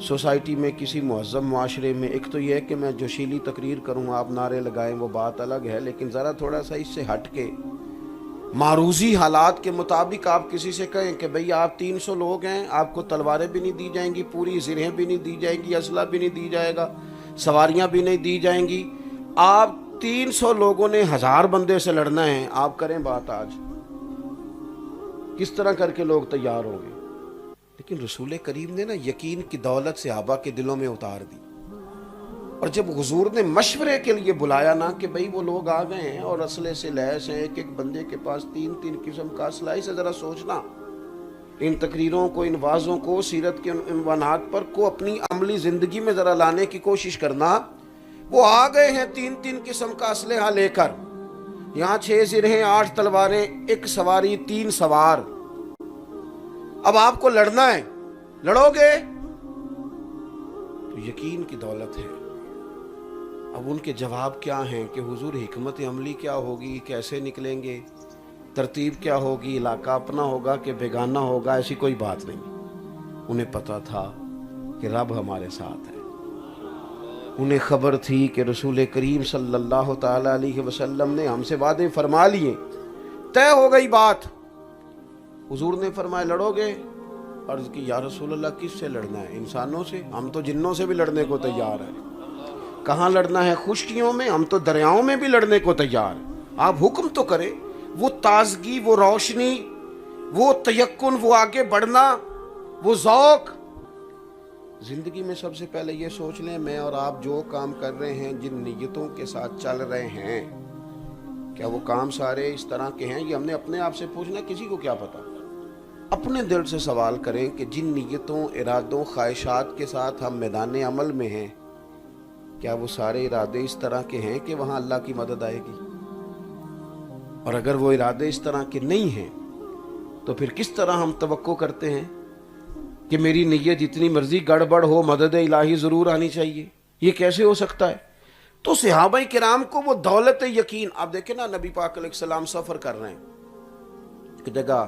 Society میں کسی مہذب معاشرے میں ایک تو یہ ہے کہ میں جوشیلی تقریر کروں، آپ نعرے لگائیں، وہ بات الگ ہے، لیکن ذرا تھوڑا سا اس سے ہٹ کے معروضی حالات کے مطابق آپ کسی سے کہیں کہ بھئی آپ 300 لوگ ہیں، آپ کو تلواریں بھی نہیں دی جائیں گی، پوری زرہیں بھی نہیں دی جائیں گی، اسلحہ بھی نہیں دی جائے گا، سواریاں بھی نہیں دی جائیں گی، آپ 300 لوگوں نے 1000 بندے سے لڑنا ہے، آپ کریں بات آج، کس طرح کر کے لوگ تیار ہوں گے؟ لیکن رسول کریم نے نا یقین کی دولت صحابہ کے دلوں میں اتار دی، اور جب حضور نے مشورے کے لیے بلایا نا کہ بھئی وہ لوگ آ گئے ہیں اور اسلحے سے لیس ہیں، ایک ایک بندے کے پاس 3 قسم کا اسلحہ، سے ذرا سوچنا، ان تقریروں کو، ان وعظوں کو، سیرت کے عنوانات پر کو اپنی عملی زندگی میں ذرا لانے کی کوشش کرنا۔ وہ آ گئے ہیں 3 قسم کا اسلحہ لے کر، یہاں 6 زرہیں، 8 تلواریں، 1 سواری، 3 سوار، اب آپ کو لڑنا ہے، لڑو گے؟ تو یقین کی دولت ہے۔ اب ان کے جواب کیا ہیں کہ حضور حکمت عملی کیا ہوگی، کیسے نکلیں گے، ترتیب کیا ہوگی، علاقہ اپنا ہوگا کہ بیگانہ ہوگا، ایسی کوئی بات نہیں۔ انہیں پتا تھا کہ رب ہمارے ساتھ ہے، انہیں خبر تھی کہ رسول کریم صلی اللہ تعالی علیہ وسلم نے ہم سے وعدے فرما لیے، طے ہو گئی بات۔ حضور نے فرمایا لڑو گے؟ عرض کی یا رسول اللہ کس سے لڑنا ہے؟ انسانوں سے؟ ہم تو جنوں سے بھی لڑنے کو تیار ہیں۔ کہاں لڑنا ہے؟ خشکیوں میں؟ ہم تو دریاؤں میں بھی لڑنے کو تیار ہیں، آپ حکم تو کریں۔ وہ تازگی، وہ روشنی، وہ تیقن، وہ آگے بڑھنا، وہ ذوق، زندگی میں سب سے پہلے یہ سوچ لیں میں اور آپ جو کام کر رہے ہیں، جن نیتوں کے ساتھ چل رہے ہیں، کیا وہ کام سارے اس طرح کے ہیں؟ یہ ہم نے اپنے آپ سے پوچھنا، کسی کو کیا پتا؟ اپنے دل سے سوال کریں کہ جن نیتوں، ارادوں، خواہشات کے ساتھ ہم میدان عمل میں ہیں، کیا وہ سارے ارادے اس طرح کے ہیں کہ وہاں اللہ کی مدد آئے گی؟ اور اگر وہ ارادے اس طرح کے نہیں ہیں تو پھر کس طرح ہم توقع کرتے ہیں کہ میری نیت جتنی مرضی گڑبڑ ہو، مدد الہی ضرور آنی چاہیے؟ یہ کیسے ہو سکتا ہے؟ تو صحابہ کرام کو وہ دولت یقین، آپ دیکھیں نا نبی پاک علیہ السلام سفر کر رہے ہیں، ایک جگہ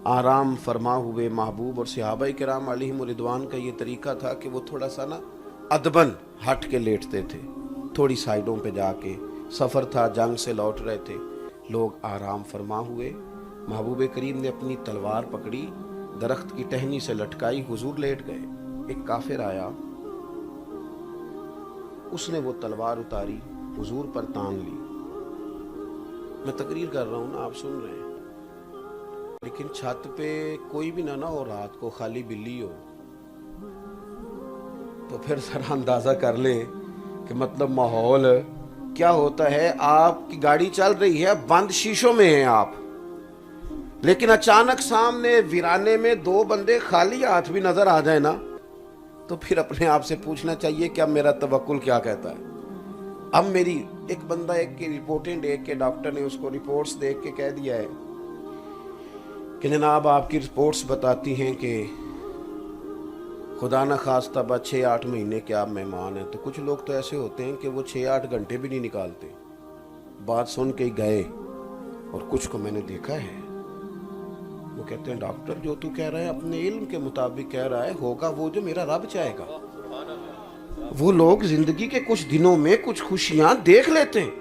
آرام فرما ہوئے محبوب، اور صحابہ کرام علیہم رضوان کا یہ طریقہ تھا کہ وہ تھوڑا سا نا ادبن ہٹ کے لیٹتے تھے، تھوڑی سائیڈوں پہ جا کے، سفر تھا، جنگ سے لوٹ رہے تھے، لوگ آرام فرما ہوئے، محبوب کریم نے اپنی تلوار پکڑی، درخت کی ٹہنی سے لٹکائی، حضور لیٹ گئے، ایک کافر آیا، اس نے وہ تلوار اتاری، حضور پر تان لی۔ میں تقریر کر رہا ہوں نا، آپ سن رہے ہیں، لیکن چھت پہ کوئی بھی نہ ہو، رات کو خالی بلی ہو، تو پھر ذرا اندازہ کر لیں کہ مطلب ماحول کیا ہوتا ہے۔ آپ کی گاڑی چل رہی ہے، بند شیشوں میں ہیں آپ، لیکن اچانک سامنے ویرانے میں 2 بندے خالی ہاتھ بھی نظر آ جائیں نا، تو پھر اپنے آپ سے پوچھنا چاہیے کہ اب میرا توکل کیا کہتا ہے۔ اب میری ایک بندہ ایک کی رپورٹیں دیکھ کے، ڈاکٹر نے اس کو رپورٹس دیکھ کے کہہ دیا ہے کہ جناب آپ کی رپورٹس بتاتی ہیں کہ خدا نہ خواستہ 6-8 مہینے کے آپ مہمان ہیں۔ تو کچھ لوگ تو ایسے ہوتے ہیں کہ وہ 6-8 گھنٹے بھی نہیں نکالتے، بات سن کے گئے، اور کچھ کو میں نے دیکھا ہے، وہ کہتے ہیں ڈاکٹر جو تو کہہ رہا ہے اپنے علم کے مطابق کہہ رہا ہے، ہوگا وہ جو میرا رب چاہے گا۔ وہ لوگ زندگی کے کچھ دنوں میں کچھ خوشیاں دیکھ لیتے ہیں،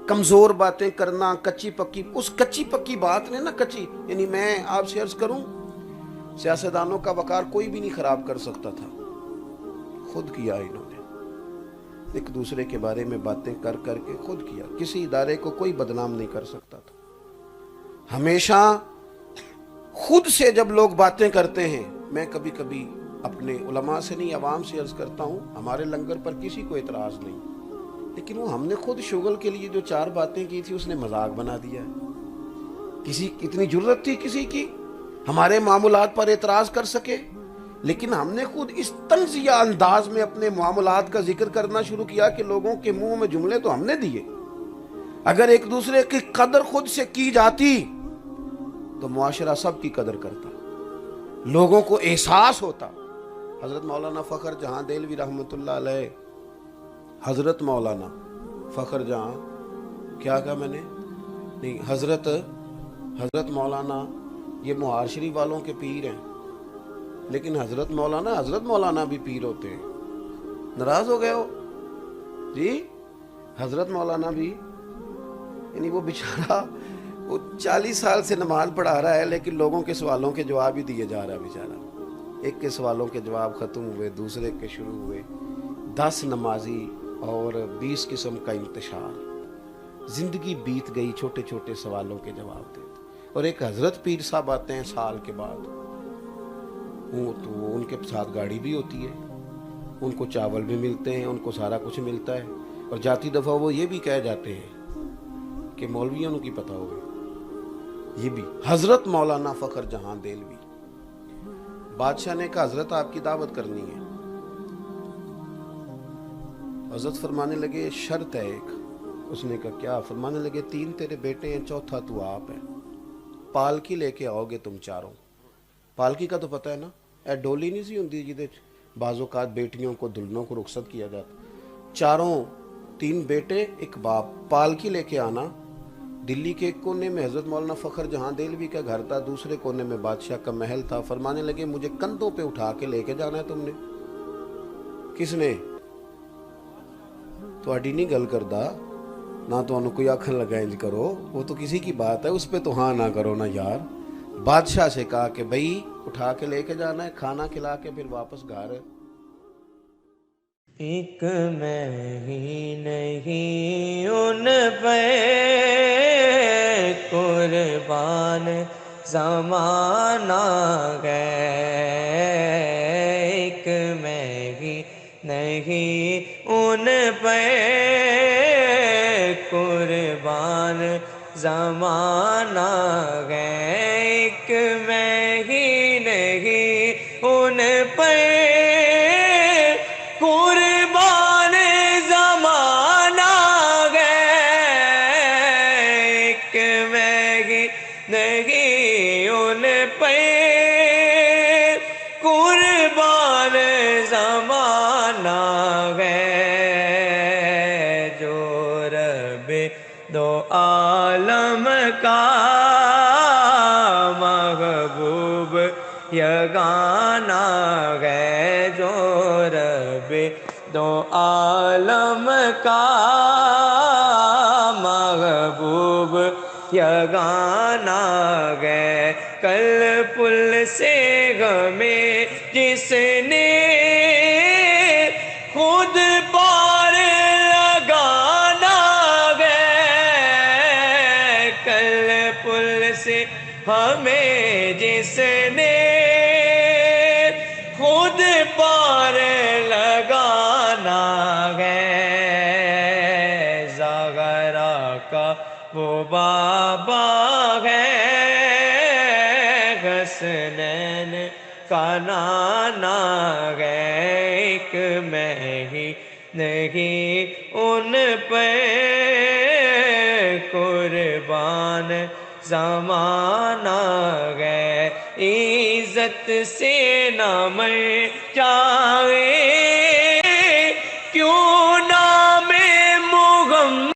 کمزور باتیں کرنا، کچی پکی، اس کچی پکی بات نے نا کچی، یعنی میں آپ سے عرض کروں، سیاستدانوں کا وقار کوئی بھی نہیں خراب کر سکتا تھا، خود کیا انہوں نے، ایک دوسرے کے بارے میں باتیں کر کر کے خود کیا، کسی ادارے کو کوئی بدنام نہیں کر سکتا تھا۔ ہمیشہ خود سے جب لوگ باتیں کرتے ہیں، میں کبھی کبھی اپنے علماء سے نہیں، عوام سے عرض کرتا ہوں، ہمارے لنگر پر کسی کو اعتراض نہیں، لیکن وہ ہم نے خود شغل کے لیے جو 4 باتیں کی تھی، اس نے مذاق بنا دیا ہے۔ کسی اتنی جرت تھی کسی کی ہمارے معاملات پر اعتراض کر سکے؟ لیکن ہم نے خود اس طنزیہ انداز میں اپنے معاملات کا ذکر کرنا شروع کیا کہ لوگوں کے منہ میں جملے تو ہم نے دیے۔ اگر ایک دوسرے کی قدر خود سے کی جاتی تو معاشرہ سب کی قدر کرتا، لوگوں کو احساس ہوتا۔ حضرت مولانا فخر جہاں دہلوی رحمۃ اللہ علیہ، حضرت مولانا فخر جہاں، کیا کہا میں نے؟ نہیں، حضرت مولانا، یہ مہار شریف والوں کے پیر ہیں، لیکن حضرت مولانا بھی پیر ہوتے ہیں. ناراض ہو گئے ہو جی؟ حضرت مولانا بھی، یعنی وہ بیچارہ وہ 40 سال سے نماز پڑھا رہا ہے، لیکن لوگوں کے سوالوں کے جواب ہی دیے جا رہا ہے بیچارہ. ایک کے سوالوں کے جواب ختم ہوئے، دوسرے کے شروع ہوئے، 10 نمازی اور 20 قسم کا انتشار. زندگی بیت گئی چھوٹے چھوٹے سوالوں کے جواب دیتے. اور ایک حضرت پیر صاحب آتے ہیں سال کے بعد، وہ تو ان کے ساتھ گاڑی بھی ہوتی ہے، ان کو چاول بھی ملتے ہیں، ان کو سارا کچھ ملتا ہے، اور جاتی دفعہ وہ یہ بھی کہہ جاتے ہیں کہ مولویوں کی پتہ ہوگا. یہ بھی حضرت مولانا فخر جہاں دہلوی. بادشاہ نے کہا حضرت آپ کی دعوت کرنی ہے. حضرت فرمانے لگے شرط ہے ایک. اس نے کہا کیا؟ فرمانے لگے 3 تیرے بیٹے ہیں، چوتھا تو آپ ہے. پالکی لے کے آؤ گے تم چاروں. پالکی کا تو پتہ ہے نا، اے ڈولی نہیں سی ہوندی جہدے بعض اوقات بیٹیوں کو دلہنوں کو رخصت کیا جاتا. چاروں، 3 بیٹے 1 باپ، پالکی لے کے آنا. دلی کے ایک کونے میں حضرت مولانا فخر جہاں دہلوی کا گھر تھا، دوسرے کونے میں بادشاہ کا محل تھا. فرمانے لگے مجھے کندھوں پہ اٹھا کے لے کے جانا ہے تم نے. کس نے؟ تہاڈی نہیں گل کردا، نہ تو انہوں کوئی آکھن لگا انج کرو، وہ تو کسی کی بات ہے، اس پہ تو ہاں نہ کرو نا یار. بادشاہ سے کہا کہ بھائی اٹھا کے لے کے جانا ہے، کھانا کھلا کے پھر واپس گھر. ایک میں ہی نہیں ان پہ قربان زمانہ گئے. ایک میں ہی نہیں ان پہ قربان زمانہ گئے. ایک میں ہی نہیں ان پہ قربان زمانہ گئے. ایک میں ہی نہیں ان پہ قربان زمانہ گئے. جو رب 2 عالم کا محبوب یگانہ گئے. جو رب 2 عالم کا محبوب یگانہ گئے. کل پل سے ہمیں جس نے خود پار لگانا گئے. کل پل سے ہمیں جس نے خود پار لگانا گئے. زغرا کا وہ بابا ہے، حسنین کا نانا گئے. ایک میں ہی نہیں ان پہ قربان زمانہ گئے. عزت سے نہ مر جائے